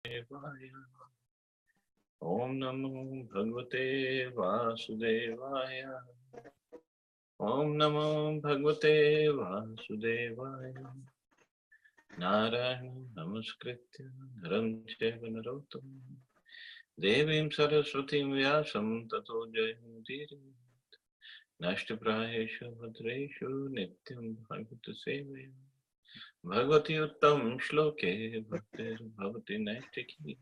Devaya. Om Namo Bhagavate Vasudevaya. Om Namo Bhagavate Vasudevaya. Narayana Namaskritya Naram Chaiva Narottam Devim Saraswatim Vyasam Tato Jayamudire Nashtaprayeshu Bhadreshu Nityam Bhagavata Sevaya Bhagavati Uttam Shloke Bhaktir Bhavati Naistiki.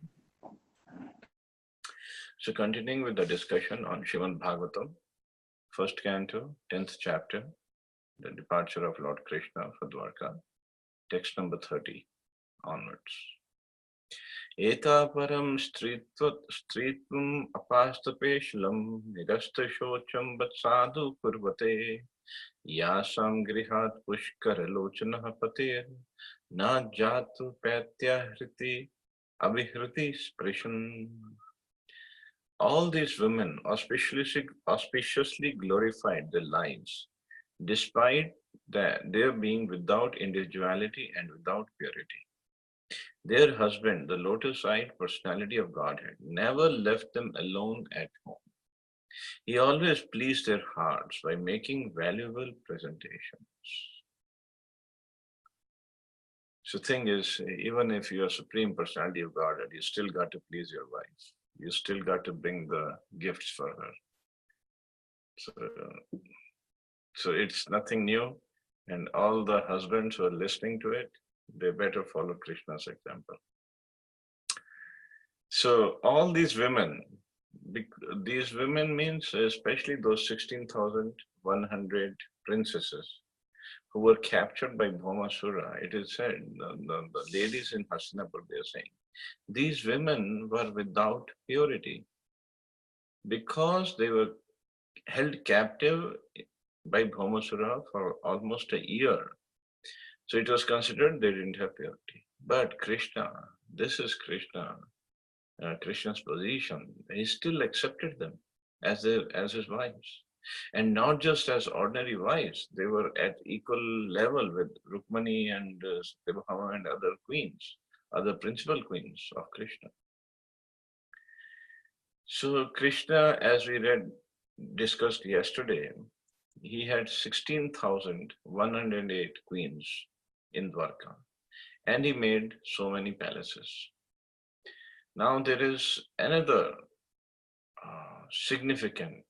So continuing with the discussion on Srimad Bhagavatam, first canto, 10th chapter, the departure of Lord Krishna for Dwarka, text number 30 onwards. Eta param stritvam apastapeshalam nirasta shocham bat sadhu kurvate yasam grihat pushkara lochana patir na jatu patya hriti abhihriti sprishan. All these women auspiciously glorified their lives, despite their being without individuality and without purity. Their husband, the lotus-eyed personality of Godhead, never left them alone at home. He always pleased their hearts by making valuable presentations. So thing is, even if you are Supreme Personality of Godhead, you still got to please your wife. You still got to bring the gifts for her. So it's nothing new. And all the husbands who are listening to it, they better follow Krishna's example. So all these women means especially those 16,100 princesses who were captured by Bhaumasura. It is said, the ladies in Hastinapur, they are saying, these women were without purity because they were held captive by Bhaumasura for almost a year. So it was considered they didn't have purity. But Krishna, this is Krishna's position. He still accepted them as his wives. And not just as ordinary wives, they were at equal level with Rukmani and Satyabhama and other queens, other principal queens of Krishna. So Krishna, as we discussed yesterday, he had 16,108 queens in Dwarka, and he made so many palaces. Now there is another significant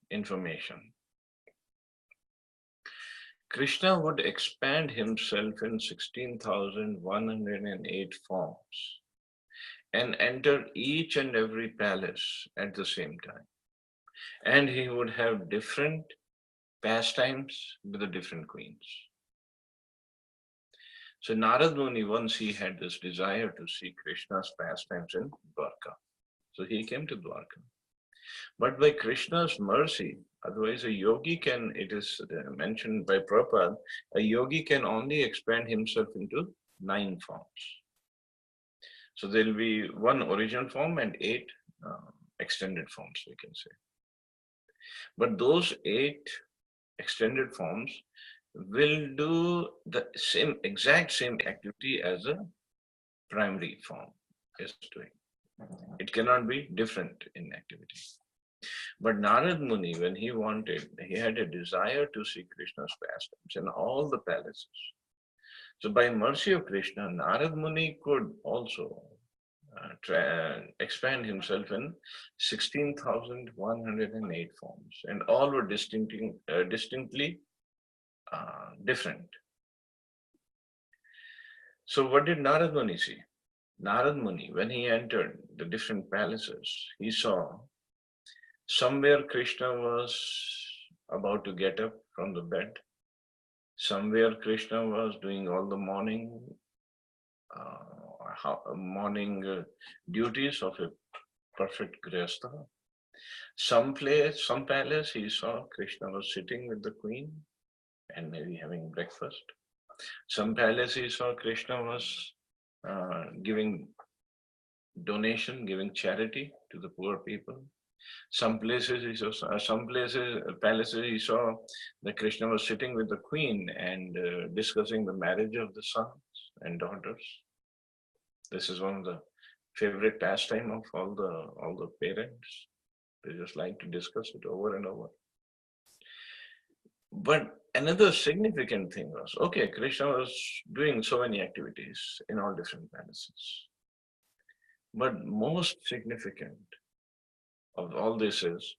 information. Krishna would expand himself in 16,108 forms and enter each and every palace at the same time. And he would have different pastimes with the different queens. So Narad Muni, once he had this desire to see Krishna's pastimes in Dwarka. So he came to Dwarka. But by Krishna's mercy, otherwise a yogi can, it is mentioned by Prabhupada, a yogi can only expand himself into 9 forms. So there will be 1 original form and 8 extended forms, we can say. But those 8 extended forms will do the exact same activity as a primary form is doing. It cannot be different in activity. But Narad Muni, when he had a desire to see Krishna's pastimes in all the palaces. So by mercy of Krishna, Narad Muni could also expand himself in 16,108 forms, and all were distinctly different. So what did Narad Muni see? Narad Muni, when he entered the different palaces, he saw somewhere Krishna was about to get up from the bed. Somewhere Krishna was doing all the morning duties of a perfect Grihastha. Some palace he saw Krishna was sitting with the queen and maybe having breakfast. Some palace he saw Krishna was giving donation, giving charity to the poor people. Some palaces he saw that Krishna was sitting with the queen and discussing the marriage of the sons and daughters. This is one of the favorite pastime of all the parents. They just like to discuss it over and over. But another significant thing was, okay, Krishna was doing so many activities in all different palaces. But most significant of all this is,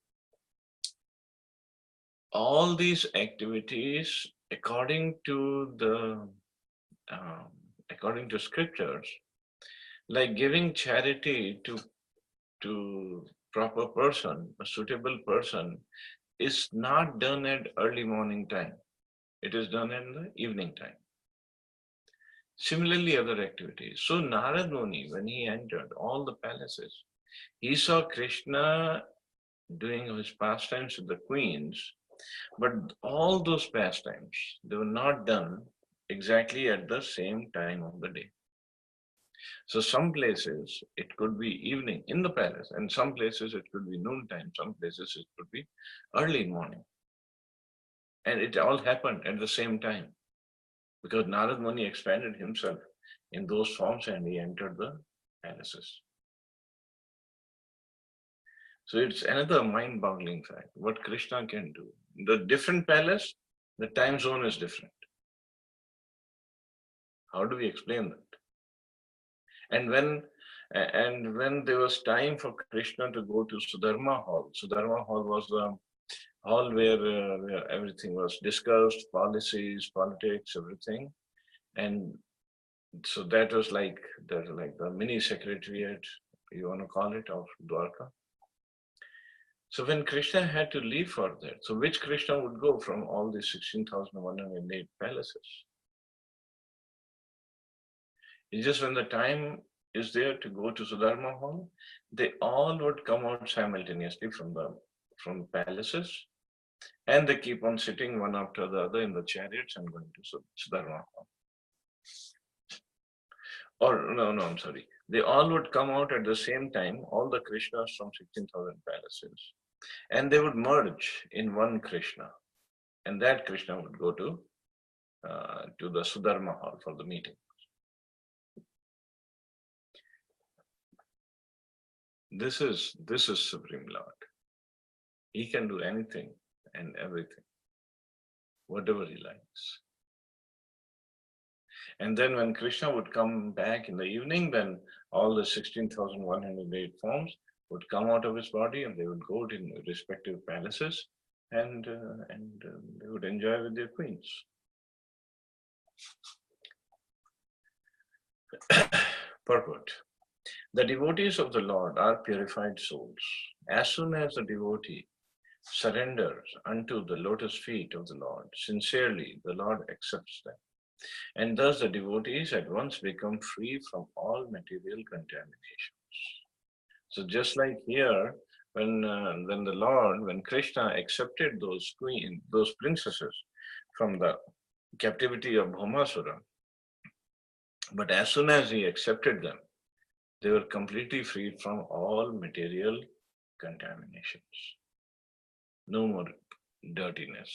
all these activities, according to um, according to scriptures, like giving charity to proper person, a suitable person, is not done at early morning time. It is done in the evening time. Similarly, other activities. So Narad Muni, when he entered all the palaces, he saw Krishna doing his pastimes with the queens, but all those pastimes, they were not done exactly at the same time of the day. So some places it could be evening in the palace, and some places it could be noontime, some places it could be early morning. And it all happened at the same time because Narad Muni expanded himself in those forms and he entered the palaces. So it's another mind-boggling fact what Krishna can do. The different palace, the time zone is different. How do we explain that? And when there was time for Krishna to go to Sudharma Hall, Sudharma Hall was the hall where everything was discussed, policies, politics, everything. And so that was like the mini secretariat, you want to call it, of Dwarka. So when Krishna had to leave for that, so which Krishna would go from all these 16,108 palaces? It's just when the time is there to go to Sudharma Hall, they all would come out simultaneously from the palaces, and they keep on sitting one after the other in the chariots and going to Sudharma Hall. Or no, I'm sorry. They all would come out at the same time, all the Krishnas from 16,000 palaces, and they would merge in one Krishna, and that Krishna would go to the Sudharma Hall for the meeting. This is Supreme Lord. He can do anything and everything, whatever he likes. And then when Krishna would come back in the evening, then all the 16,108 forms would come out of his body and they would go to respective palaces and they would enjoy with their queens. Purport. The devotees of the Lord are purified souls. As soon as the devotee surrenders unto the lotus feet of the Lord, sincerely the Lord accepts them. And thus the devotees at once become free from all material contaminations. So just like here, when the Lord, when Krishna accepted those princesses from the captivity of Bhaumasura, but as soon as he accepted them, they were completely freed from all material contaminations. No more dirtiness.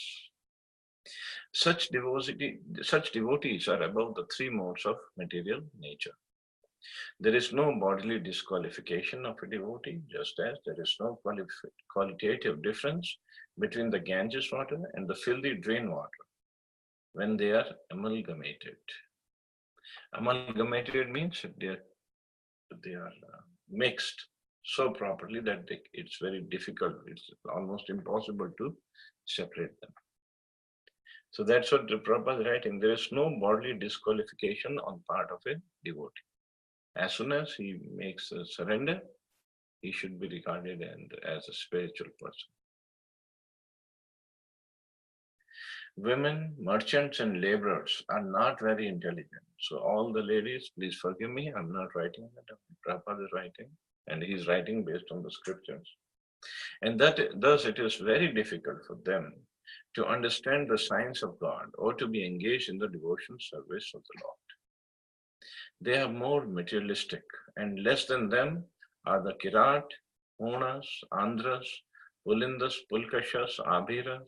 Such devotees are above the three modes of material nature. There is no bodily disqualification of a devotee, just as there is no qualitative difference between the Ganges water and the filthy drain water when they are amalgamated. Amalgamated means they are mixed so properly that it's very difficult, it's almost impossible to separate them. So that's what the Prabhupada is writing. There is no bodily disqualification on part of a devotee. As soon as he makes a surrender, he should be regarded as a spiritual person. Women, merchants, and laborers are not very intelligent. So all the ladies, please forgive me, I'm not writing that. Prabhupada is writing, and he's writing based on the scriptures. And thus it is very difficult for them to understand the science of God or to be engaged in the devotion service of the Lord. They are more materialistic, and less than them are the Kirat, Unas, Andhras, Pulindas, Pulkashas, Abhiras,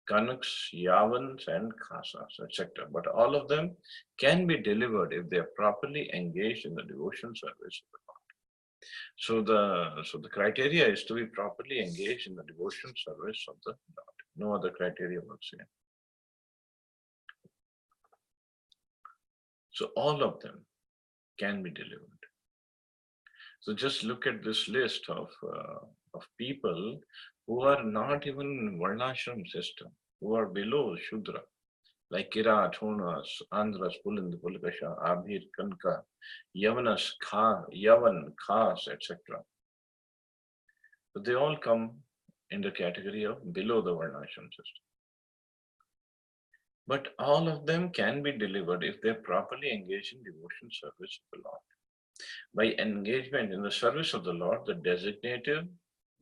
Kanuks, Yavans, and Khasas, etc. But all of them can be delivered if they are properly engaged in the devotion service of the Lord. So the criteria is to be properly engaged in the devotion service of the Lord. No other criteria works here. So all of them can be delivered. So just look at this list of people who are not even Varnashram system, who are below Shudra, like Kirat, Hunas, Andhras, Pulind, Pulakasha, Abhir, Kanka, Yavanas, Yavan, Khas, etc. So they all come in the category of below the Varnashram system. But all of them can be delivered if they're properly engaged in devotion service of the Lord. By engagement in the service of the Lord, the designated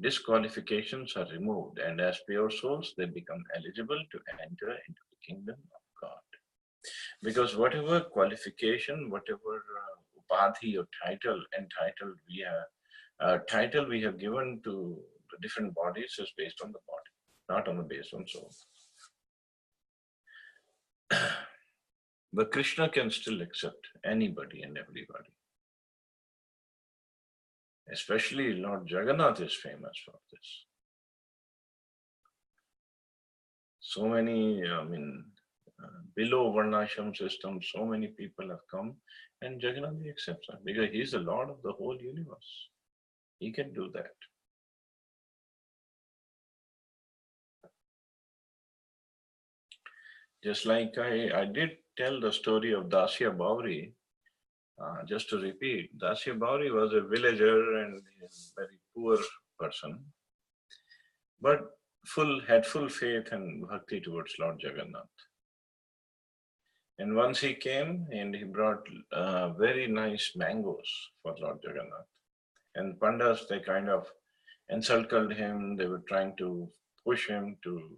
disqualifications are removed, and as pure souls, they become eligible to enter into the kingdom of God. Because whatever qualification, whatever upadhi or title title we have given to the different bodies is based on the body, not on the based on soul. But Krishna can still accept anybody and everybody. Especially Lord Jagannath is famous for this. So many, below Varnashram system, so many people have come and Jagannath accepts that because he is the Lord of the whole universe. He can do that. Just like I did tell the story of Dasya Bauri, just to repeat, Dasya Bauri was a villager and a very poor person, but had full faith and bhakti towards Lord Jagannath. And once he came and he brought very nice mangoes for Lord Jagannath. And Pandas, they kind of encircled him. They were trying to push him to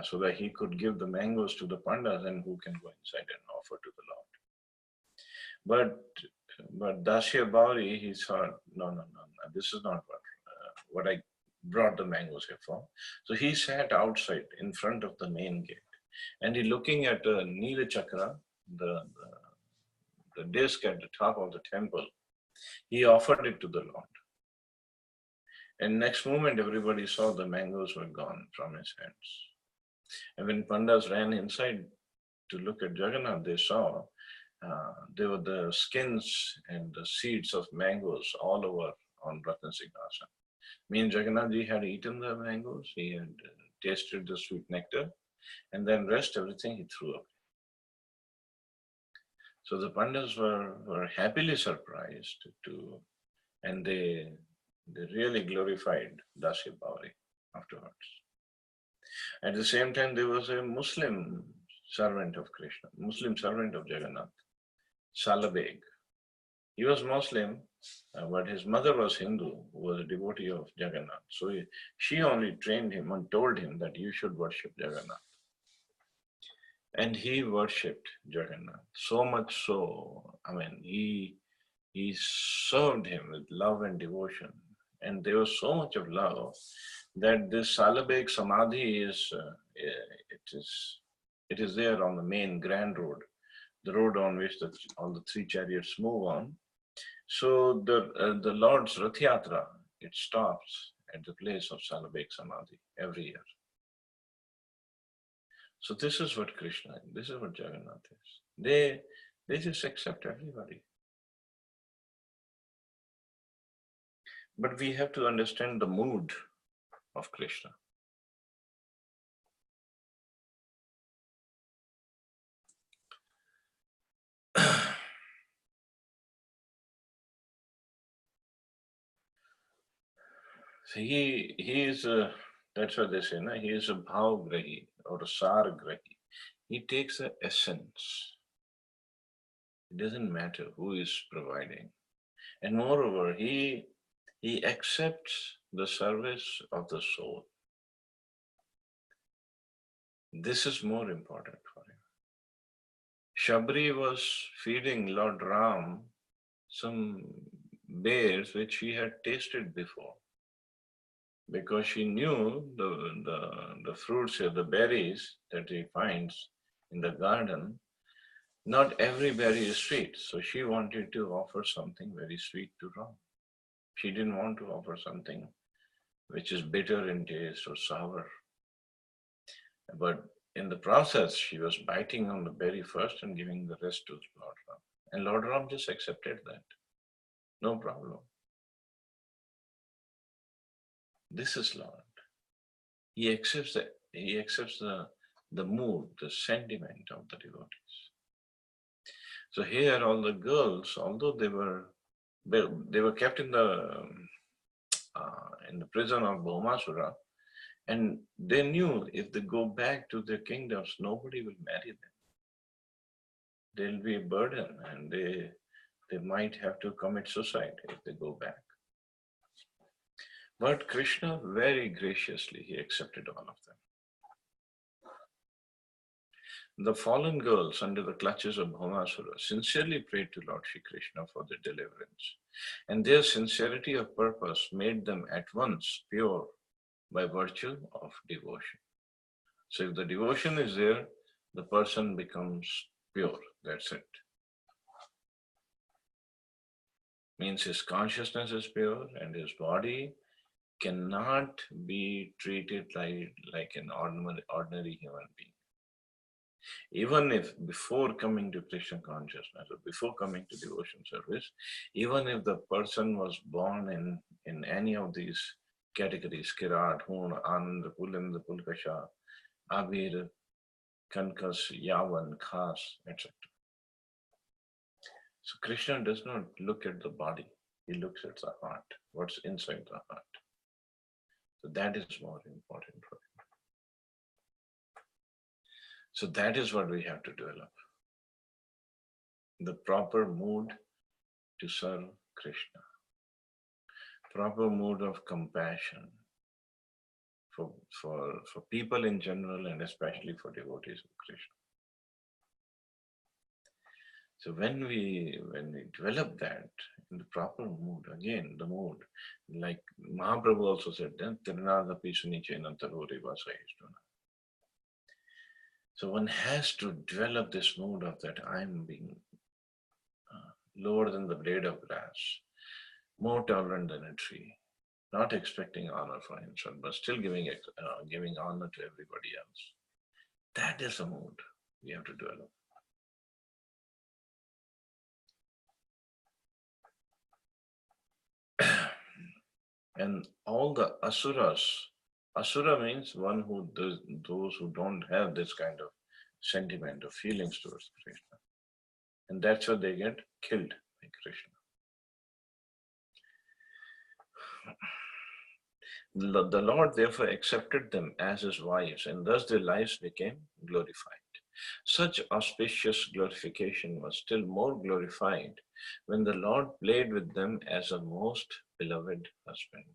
so that he could give the mangoes to the Pandas and who can go inside and offer to the Lord. But Dasya Bauri, he thought, no, this is not what I brought the mangoes here for. So he sat outside in front of the main gate. And he looking at the Nila Chakra, the disc at the top of the temple, he offered it to the Lord. And next moment, everybody saw the mangoes were gone from his hands. And when Pandas ran inside to look at Jagannath, they saw there were the skins and the seeds of mangoes all over on Ratna Singhasan. Means Jagannath ji had eaten the mangoes, he had tasted the sweet nectar, and then rest everything he threw up. So the Pandas were happily surprised and they really glorified Dasya Bauri afterwards. At the same time, there was a Muslim servant of Krishna, Muslim servant of Jagannath, Salabeg. He was Muslim, but his mother was Hindu, who was a devotee of Jagannath. So she only trained him and told him that you should worship Jagannath. And he worshipped Jagannath so much so, he served him with love and devotion. And there was so much of love that this Salabeg Samadhi it is there on the main grand road, the road on which all the three chariots move on. So the Lord's Rath Yatra, it stops at the place of Salabeg Samadhi every year. So this is what Krishna, this is what Jagannath is. They just accept everybody. But we have to understand the mood of Krishna. So he is that's what they say, no? He is a bhavgrahi or a sargrahi. He takes the essence. It doesn't matter who is providing. And moreover, he accepts the service of the soul. This is more important for him. Shabri was feeding Lord Ram some berries which he had tasted before, because she knew the fruits or the berries that he finds in the garden. Not every berry is sweet, so she wanted to offer something very sweet to Ram. She didn't want to offer something which is bitter in taste or sour. But in the process, she was biting on the berry first and giving the rest to Lord Ram. And Lord Ram just accepted that. No problem. This is Lord. He accepts the mood, the sentiment of the devotees. So here all the girls, although they were kept in the prison of Bhaumasura, and they knew if they go back to their kingdoms, nobody will marry them. They'll be a burden, and they might have to commit suicide if they go back. But Krishna very graciously, he accepted all of them. The fallen girls under the clutches of Bhaumasura sincerely prayed to Lord Shri Krishna for their deliverance, and their sincerity of purpose made them at once pure by virtue of devotion. So if the devotion is there, the person becomes pure. That's it. Means his consciousness is pure and his body cannot be treated like an ordinary human being. Even if before coming to Krishna consciousness or before coming to devotion service, even if the person was born in any of these categories, Kirat, Hun, Anand, Pulind, Pulkasha, Abir, Kankas, Yavan, Khas, etc. So Krishna does not look at the body, he looks at the heart, what's inside the heart. So that is more important for him. So that is what we have to develop. The proper mood to serve Krishna. Proper mood of compassion for people in general and especially for devotees of Krishna. So when we develop that in the proper mood, again the mood, like Mahaprabhu also said, so one has to develop this mood of that I am being lower than the blade of grass, more tolerant than a tree, not expecting honor for himself, but still giving honor to everybody else. That is a mood we have to develop. And all the asuras, asura means one who does, those who don't have this kind of sentiment or feelings towards Krishna. And that's why they get killed by Krishna. The Lord therefore accepted them as his wives, and thus their lives became glorified. Such auspicious glorification was still more glorified when the Lord played with them as a most beloved husband.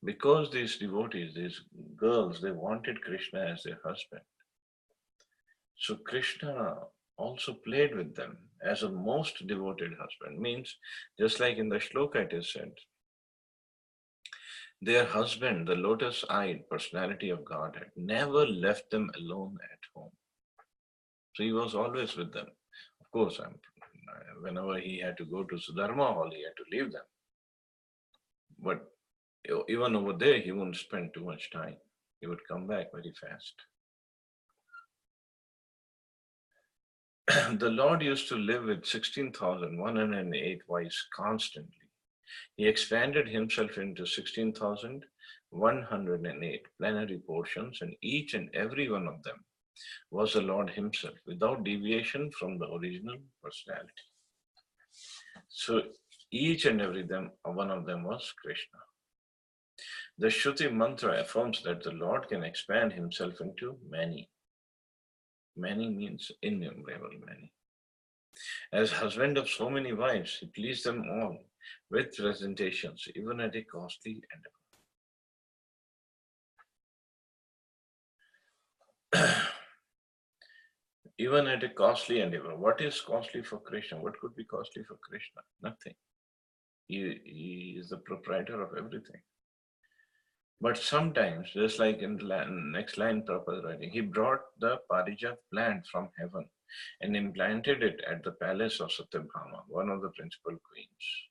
Because these devotees, these girls, they wanted Krishna as their husband. So Krishna also played with them as a most devoted husband. Means, just like in the shloka it is said, their husband, the lotus-eyed personality of Godhead, never left them alone at home. So he was always with them. Of course, whenever he had to go to Sudharma hall, he had to leave them. But even over there, he wouldn't spend too much time. He would come back very fast. The Lord used to live with 16,108 wives constantly. He expanded himself into 16,108 plenary portions, and each and every one of them was the Lord himself, without deviation from the original personality. So each and every one of them was Krishna. The Shruti mantra affirms that the Lord can expand himself into many. Many means innumerable many. As husband of so many wives, he pleased them all with presentations, even at a costly endeavor. Even at a costly endeavor. What is costly for Krishna? What could be costly for Krishna? Nothing. He is the proprietor of everything. But sometimes, just like in the next line, Prabhupada writing, he brought the Parijat plant from heaven and implanted it at the palace of Satyabhama, one of the principal queens.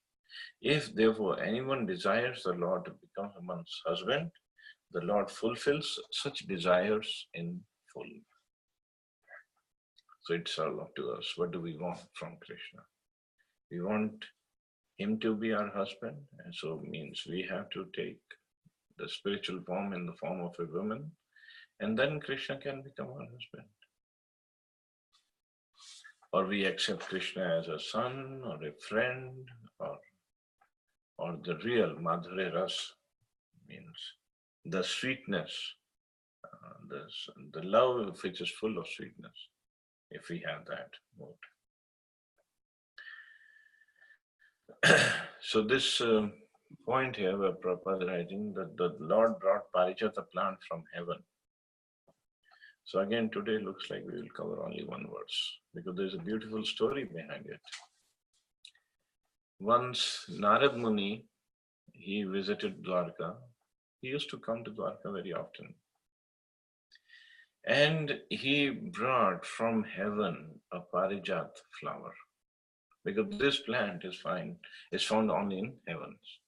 If therefore anyone desires the Lord to become one's husband, the Lord fulfills such desires in full. So it's all up to us. What do we want from Krishna? We want him to be our husband, and so means we have to take the spiritual form in the form of a woman, and then Krishna can become our husband. Or we accept Krishna as a son or a friend, or the real Madhurya Ras, means the sweetness, the love which is full of sweetness, if we have that mood. So this point here where Prabhupada is writing that the Lord brought Parijata plant from heaven. So again, today looks like we will cover only one verse because there's a beautiful story behind it. Once Narad Muni, he visited Dwarka. He used to come to Dwarka very often. And he brought from heaven a Parijat flower, because this plant is found only in heavens.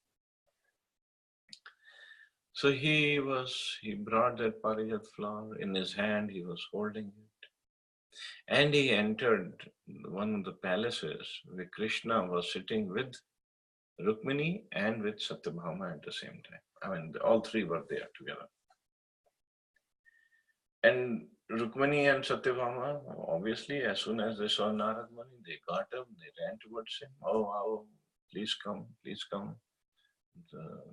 So he brought that Parijat flower in his hand, he was holding it. And he entered one of the palaces where Krishna was sitting with Rukmini and with Satyabhama at the same time. I mean, all three were there together. And Rukmini and Satyabhama, obviously, as soon as they saw Narad Muni, they got up, they ran towards him. Oh, please come, please come.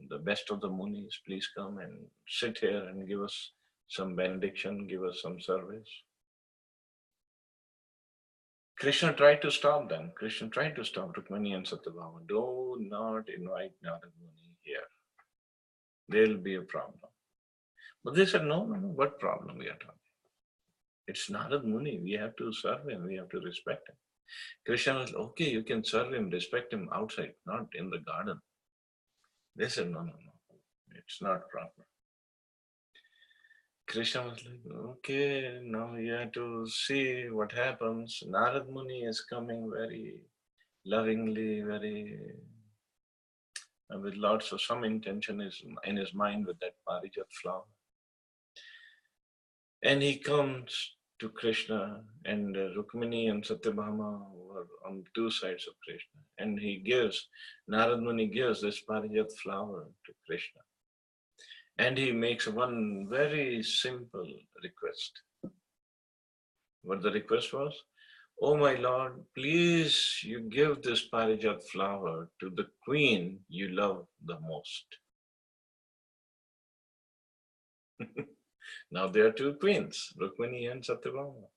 The best of the Munis, please come and sit here and give us some benediction, give us some service. Krishna tried to stop them. Krishna tried to stop Rukmini and Satyabhama. Do not invite Narad Muni here. There'll be a problem. But they said, no, what problem we are talking? It's Narad Muni. We have to serve him. We have to respect him. Krishna was, okay, you can serve him, respect him outside, not in the garden. They said, no, it's not proper. Krishna was like, okay, now you have to see what happens. Narad Muni is coming very lovingly, with lots of some intention in his mind with that Parijat flower. And he comes to Krishna, and Rukmini and Satyabhama were on two sides of Krishna. And Narad Muni gives this Parijat flower to Krishna. And he makes one very simple request. What the request was? Oh my Lord, please you give this Parijat flower to the queen you love the most. Now there are two queens, Rukmini and Satyabhama.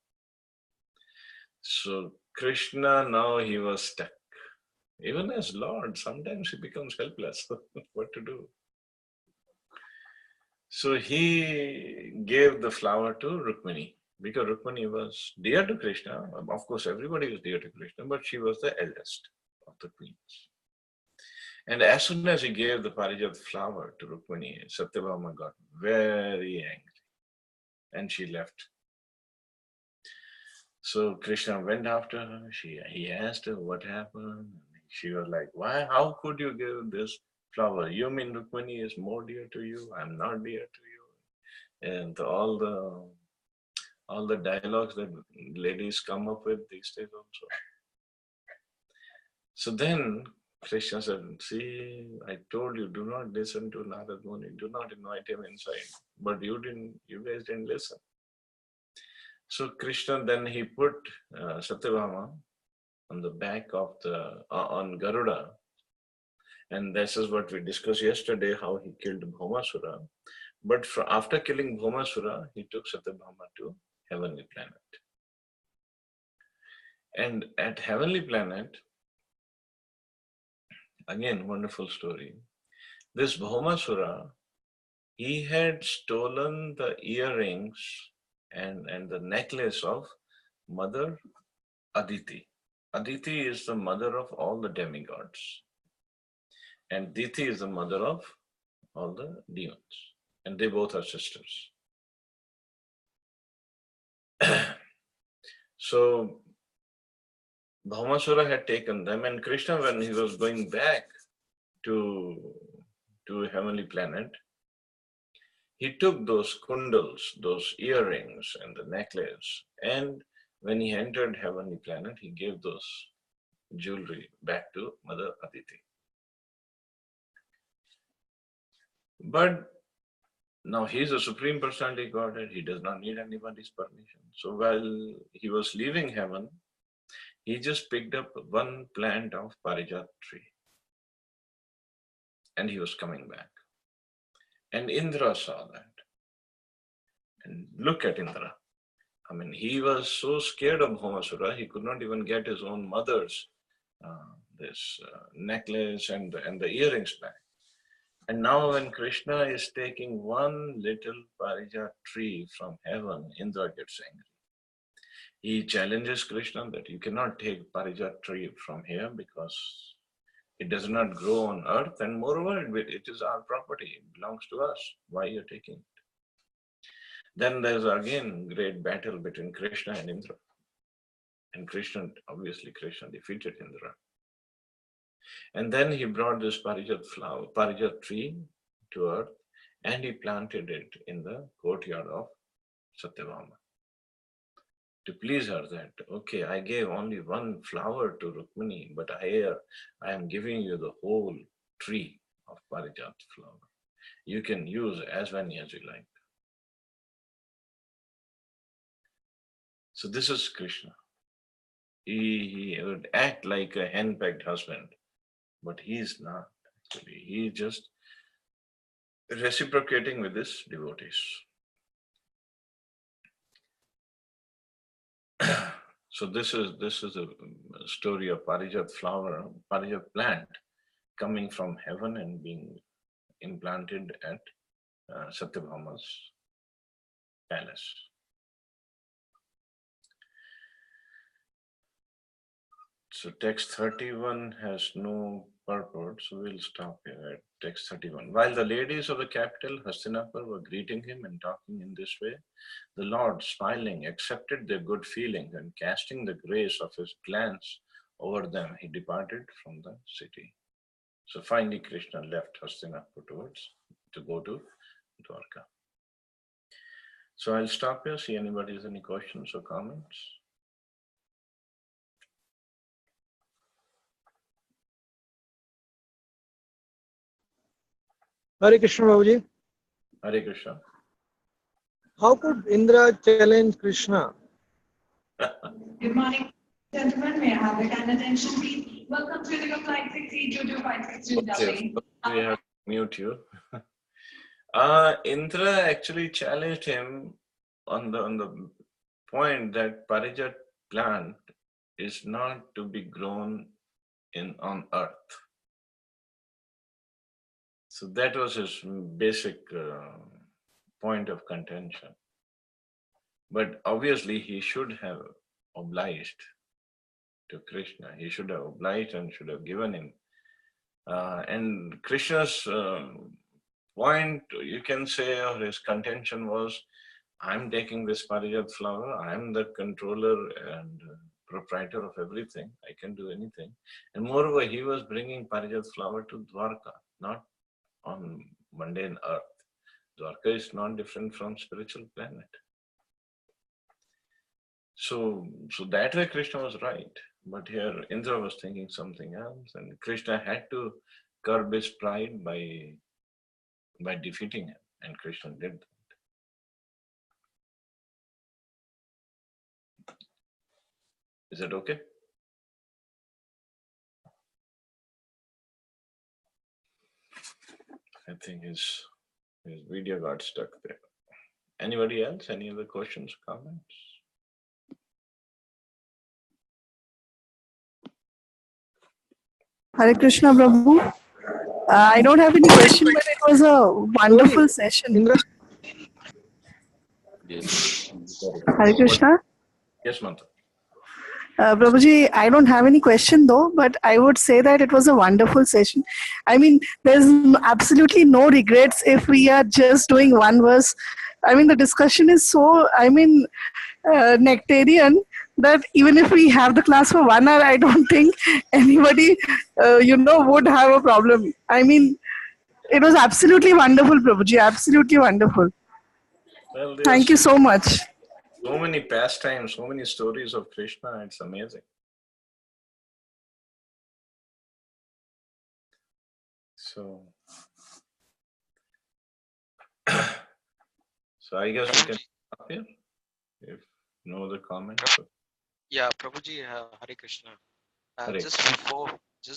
So Krishna, now he was stuck. Even as Lord, sometimes he becomes helpless. What to do? So he gave the flower to Rukmini, because Rukmini was dear to Krishna. Of course, everybody was dear to Krishna, but she was the eldest of the queens. And as soon as he gave the Parijat flower to Rukmini, Satyabhama got very angry and she left. So Krishna went after her. He asked her what happened. She was like, why? How could you give this flower? You mean Rukmini is more dear to you? I'm not dear to you. And all the dialogues that ladies come up with these days also. So then Krishna said, see, I told you, do not listen to Narad Muni, do not invite him inside. But you guys didn't listen. So Krishna, then he put Satyabhama on the back of on Garuda. And this is what we discussed yesterday, how he killed Bhaumasura. But after killing Bhaumasura, he took Satyabhama to heavenly planet. And at heavenly planet, again, wonderful story. This Bhaumasura, he had stolen the earrings and the necklace of Mother Aditi. Aditi is the mother of all the demigods. And Diti is the mother of all the demons. And they both are sisters. So Bhaumasura had taken them, and Krishna, when he was going back to a heavenly planet, he took those kundals, those earrings and the necklace, and when he entered heavenly planet, he gave those jewelry back to Mother Aditi. But now he's a Supreme Personality Godhead, he does not need anybody's permission. So while he was leaving heaven, he just picked up one plant of Parijat tree. And he was coming back. And Indra saw that. And look at Indra. I mean, he was so scared of Bhaumasura, he could not even get his own mother's necklace and the earrings back. And now when Krishna is taking one little Parijat tree from heaven, Indra gets angry. He challenges Krishna that you cannot take Parijat tree from here because it does not grow on earth, and moreover, it is our property, it belongs to us. Why are you taking it? Then there's again great battle between Krishna and Indra. And Krishna defeated Indra. And then he brought this Parijat tree to earth, and he planted it in the courtyard of Satyabhama. To please her that, okay, I gave only one flower to Rukmini, but here I am giving you the whole tree of Parijat flower. You can use as many as you like. So this is Krishna. He would act like a henpecked husband, but he is not actually. He is just reciprocating with his devotees. So this is a story of Parijat flower, Parijat plant coming from heaven and being implanted at Satyabhama's palace. So text 31 has no purport, so we'll stop here at text 31. While the ladies of the capital, Hastinapur, were greeting him and talking in this way, the Lord, smiling, accepted their good feelings, and casting the grace of his glance over them, he departed from the city. So finally Krishna left Hastinapur to go to Dwarka. So I'll stop here, see anybody has any questions or comments. Hare Krishna, Babuji. Hare Krishna. How could Indra challenge Krishna? Good morning, gentlemen. May I have the kind attention, please? Welcome to the Flight 6E2256 We have to mute you. Indra actually challenged him on the point that Parijat plant is not to be grown on earth. So that was his basic point of contention. But obviously he should have obliged to Krishna. He should have obliged and should have given him. And Krishna's point, you can say, or his contention was, I'm taking this Parijat flower, I'm the controller and proprietor of everything, I can do anything. And moreover, he was bringing Parijat flower to Dwarka, not on mundane earth. Dwarka is not different from spiritual planet. So that way Krishna was right. But here Indra was thinking something else, and Krishna had to curb his pride by defeating him, and Krishna did that. Is that okay? I think his video got stuck there. Anybody else? Any other questions, comments? Hare Krishna, Prabhu. I don't have any question, but it was a wonderful session. Indra? Yes. Hare Krishna. Yes, Mantha. Prabhuji, I don't have any question though, but I would say that it was a wonderful session. I mean, there's absolutely no regrets if we are just doing one verse. I mean, the discussion is so, nectarian that even if we have the class for 1 hour, I don't think anybody, would have a problem. I mean, it was absolutely wonderful, Prabhuji. Absolutely wonderful. Well, Thank you there's so much. so many pastimes, so many stories of Krishna. It's amazing. So, so I guess we can stop here if no other comments. Yeah, Prabhuji, Hare Krishna. Hare Just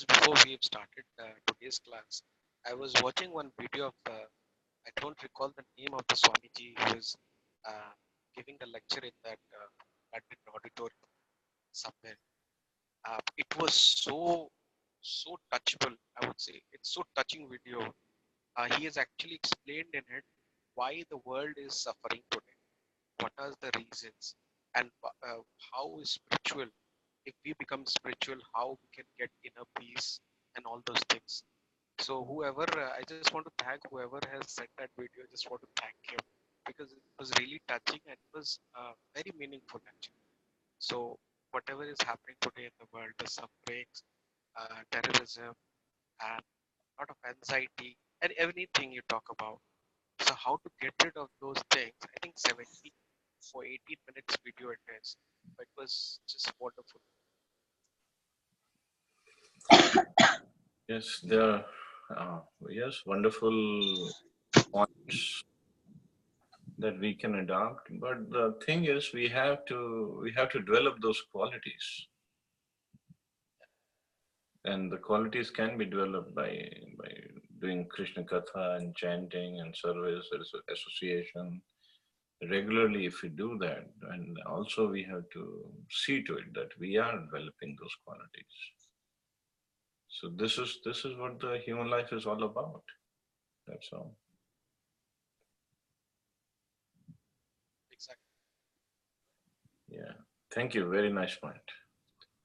before we started today's class, I was watching one video of I don't recall the name of the Swamiji who was uh, giving the lecture in that London auditorium somewhere. It was so touchable. I would say it's so touching video. He has actually explained in it why the world is suffering today. What are the reasons, and how is spiritual? If we become spiritual, how we can get inner peace and all those things. So whoever, I just want to thank whoever has sent that video. I just want to thank him because it was really touching and it was very meaningful actually. So whatever is happening today in the world, the sufferings, terrorism, and a lot of anxiety and everything you talk about. So how to get rid of those things? I think 17 for 18 minutes video it is. But it was just wonderful. Yes, there are wonderful points that we can adopt. But the thing is, we have to develop those qualities, and the qualities can be developed by doing Krishna Katha and chanting and service association regularly. If we do that, and also we have to see to it that we are developing those qualities. So this is what the human life is all about. That's all. Exactly. Yeah. Thank you. Very nice point.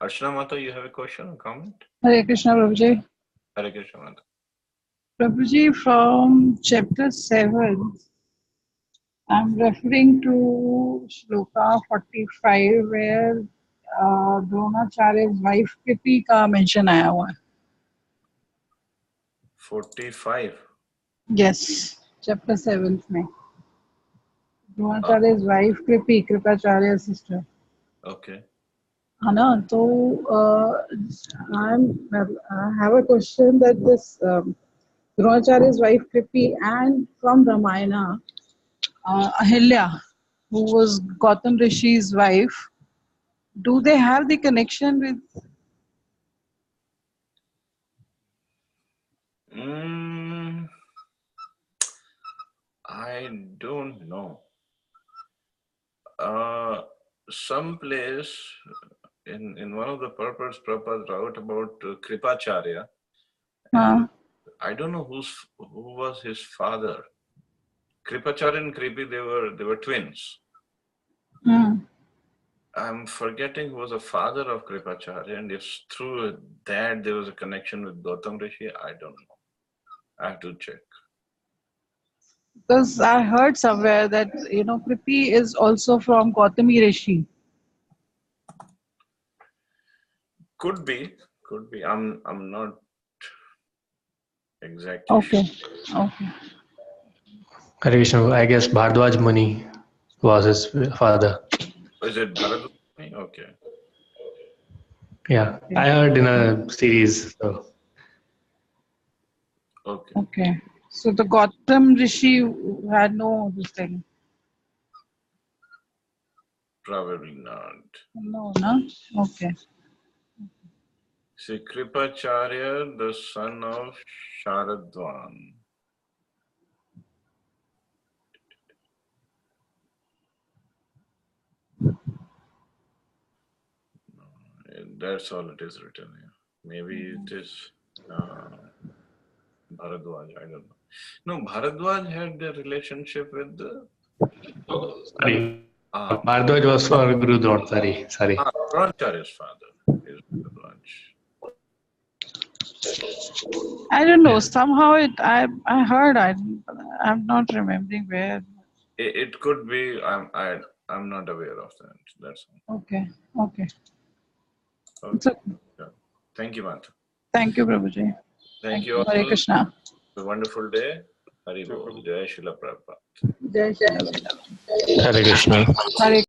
Archana Mata, you have a question or comment? Hare Krishna, Prabhuji. Hare Krishna Mata. Prabhuji, from chapter 7, I'm referring to Shloka 45 where द्रोणाचार्य's wife Kripi का mention आया हुआ है. 45. Yes, chapter 7 में. द्रोणाचार्य's wife Kripi, Kripacharya's sister. Okay. है ना? तो I have a question that this Dronacharya's wife Kripi and from Ramayana, Ahilya, who was Gautam Rishi's wife, do they have the connection with? I don't know. Some place in one of the purports Prabhupada wrote about Kripacharya. I don't know who was his father. Kripacharya and Kripi, they were twins. I'm forgetting who was the father of Kripacharya, and if through that there was a connection with Gautam Rishi, I don't know. I have to check. Because I heard somewhere that Kripi is also from Gautami Rishi. Could be. I'm not exactly Okay. sure. Okay. Hare Krishna, I guess Bhardwaj Muni was his father. Is it Bharadwaj? Okay. Yeah, I heard in a series. So. Okay. Okay. So the Gautam Rishi had no this thing. Probably not. No, no? Okay. See, Kripacharya, the son of Sharadvan. That's all it is written here. Maybe it is Bharadwaj, I don't know. No, Bharadwaj had the relationship with the... Sorry. Bhardwaj was for Guru Dron. Sorry. Dronacharya's father is Bharadwaj. I don't know. Somehow I heard. I'm not remembering where. It could be. I'm I'm not aware of that. That's all. Okay. Okay. Okay. It's okay. Yeah. Thank you, Mata. Thank you, Prabhuji. Thank you all. Hare Krishna. Have a wonderful day. Hari Bol. Jai Srila Prabhupada. Jai Shri Ram. Hare Krishna. Hare